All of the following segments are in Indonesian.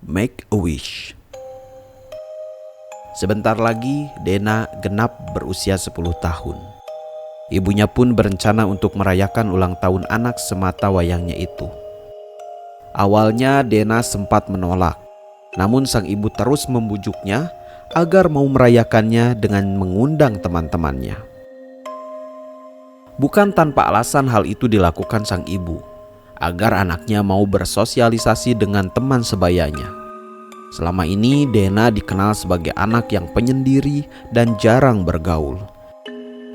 Make a Wish. Sebentar lagi Dena genap berusia 10 tahun. Ibunya pun berencana untuk merayakan ulang tahun anak semata wayangnya itu. Awalnya Dena sempat menolak, namun sang ibu terus membujuknya agar mau merayakannya dengan mengundang teman-temannya. Bukan tanpa alasan hal itu dilakukan sang ibu, agar anaknya mau bersosialisasi dengan teman sebayanya. Selama ini Dena dikenal sebagai anak yang penyendiri dan jarang bergaul.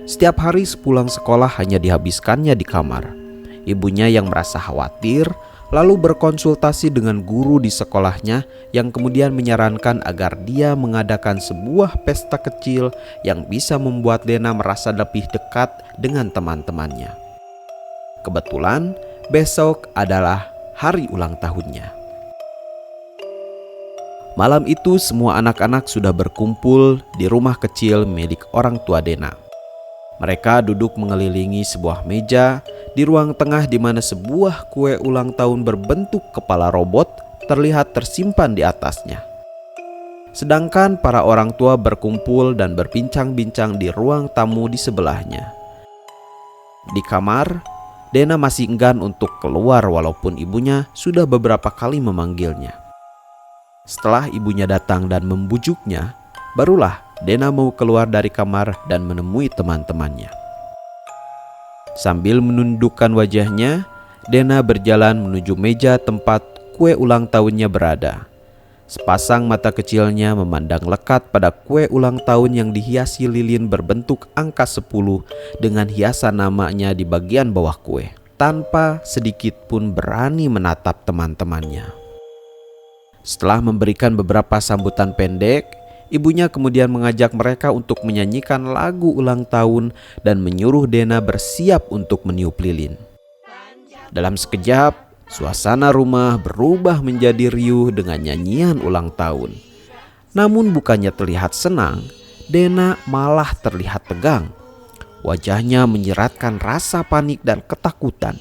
Setiap hari sepulang sekolah hanya dihabiskannya di kamar. Ibunya yang merasa khawatir lalu berkonsultasi dengan guru di sekolahnya yang kemudian menyarankan agar dia mengadakan sebuah pesta kecil yang bisa membuat Dena merasa lebih dekat dengan teman-temannya. Kebetulan besok adalah hari ulang tahunnya. Malam itu semua anak-anak sudah berkumpul di rumah kecil milik orang tua Dena. Mereka duduk mengelilingi sebuah meja di ruang tengah di mana sebuah kue ulang tahun berbentuk kepala robot terlihat tersimpan di atasnya. Sedangkan para orang tua berkumpul dan berbincang-bincang di ruang tamu di sebelahnya. Di kamar, Dena masih enggan untuk keluar walaupun ibunya sudah beberapa kali memanggilnya. Setelah ibunya datang dan membujuknya, barulah Dena mau keluar dari kamar dan menemui teman-temannya. Sambil menundukkan wajahnya, Dena berjalan menuju meja tempat kue ulang tahunnya berada. Sepasang mata kecilnya memandang lekat pada kue ulang tahun yang dihiasi lilin berbentuk angka 10 dengan hiasan namanya di bagian bawah kue, tanpa sedikit pun berani menatap teman-temannya. Setelah memberikan beberapa sambutan pendek, ibunya kemudian mengajak mereka untuk menyanyikan lagu ulang tahun dan menyuruh Dena bersiap untuk meniup lilin. Dalam sekejap, suasana rumah berubah menjadi riuh dengan nyanyian ulang tahun. Namun bukannya terlihat senang, Dena malah terlihat tegang. Wajahnya menyiratkan rasa panik dan ketakutan.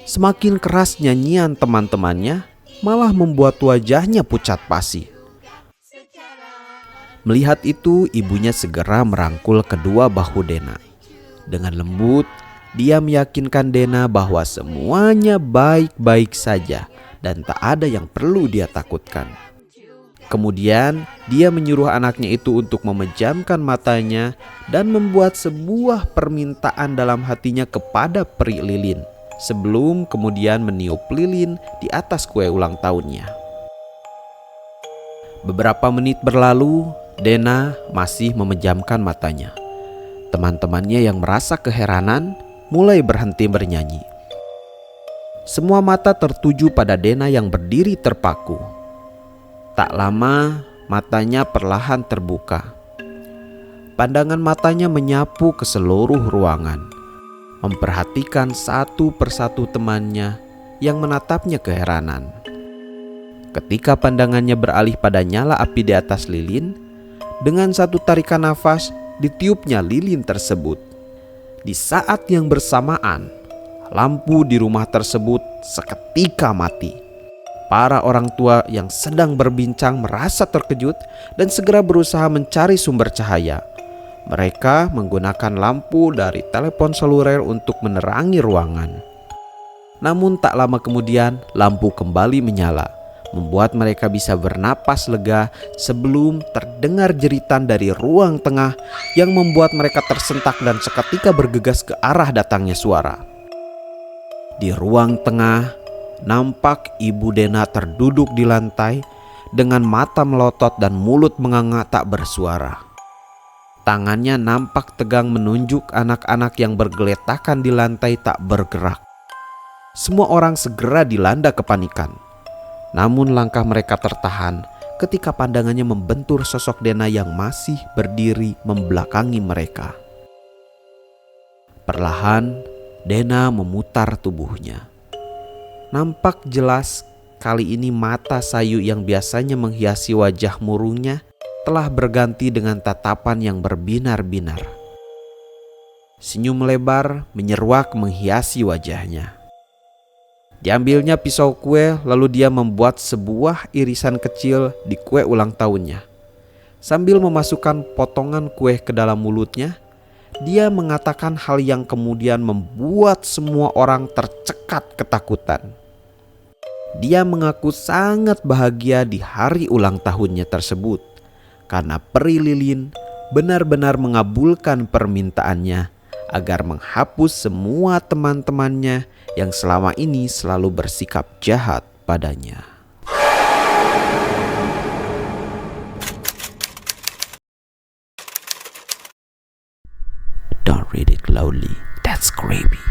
Semakin keras nyanyian teman-temannya, malah membuat wajahnya pucat pasi. Melihat itu, ibunya segera merangkul kedua bahu Dena. Dengan lembut, dia meyakinkan Dena bahwa semuanya baik-baik saja dan tak ada yang perlu dia takutkan. Kemudian, dia menyuruh anaknya itu untuk memejamkan matanya dan membuat sebuah permintaan dalam hatinya kepada peri lilin, sebelum kemudian meniup lilin di atas kue ulang tahunnya. Beberapa menit berlalu, Dena masih memejamkan matanya. Teman-temannya yang merasa keheranan mulai berhenti bernyanyi. Semua mata tertuju pada Dena yang berdiri terpaku. Tak lama, matanya perlahan terbuka. Pandangan matanya menyapu ke seluruh ruangan, memperhatikan satu persatu temannya yang menatapnya keheranan. Ketika pandangannya beralih pada nyala api di atas lilin, dengan satu tarikan nafas ditiupnya lilin tersebut. Di saat yang bersamaan, lampu di rumah tersebut seketika mati. Para orang tua yang sedang berbincang merasa terkejut dan segera berusaha mencari sumber cahaya. Mereka menggunakan lampu dari telepon seluler untuk menerangi ruangan. Namun tak lama kemudian lampu kembali menyala, membuat mereka bisa bernapas lega sebelum terdengar jeritan dari ruang tengah yang membuat mereka tersentak dan seketika bergegas ke arah datangnya suara. Di ruang tengah, nampak ibu Dena terduduk di lantai dengan mata melotot dan mulut menganga tak bersuara. Tangannya nampak tegang menunjuk anak-anak yang bergeletakan di lantai tak bergerak. Semua orang segera dilanda kepanikan. Namun langkah mereka tertahan ketika pandangannya membentur sosok Dena yang masih berdiri membelakangi mereka. Perlahan, Dena memutar tubuhnya. Nampak jelas kali ini mata sayu yang biasanya menghiasi wajah murungnya telah berganti dengan tatapan yang berbinar-binar. Senyum lebar menyeruak menghiasi wajahnya. Diambilnya pisau kue, lalu dia membuat sebuah irisan kecil di kue ulang tahunnya. Sambil memasukkan potongan kue ke dalam mulutnya, dia mengatakan hal yang kemudian membuat semua orang tercekat ketakutan. Dia mengaku sangat bahagia di hari ulang tahunnya tersebut karena peri lilin benar-benar mengabulkan permintaannya agar menghapus semua teman-temannya yang selama ini selalu bersikap jahat padanya. Don't read it loudly, that's creepy.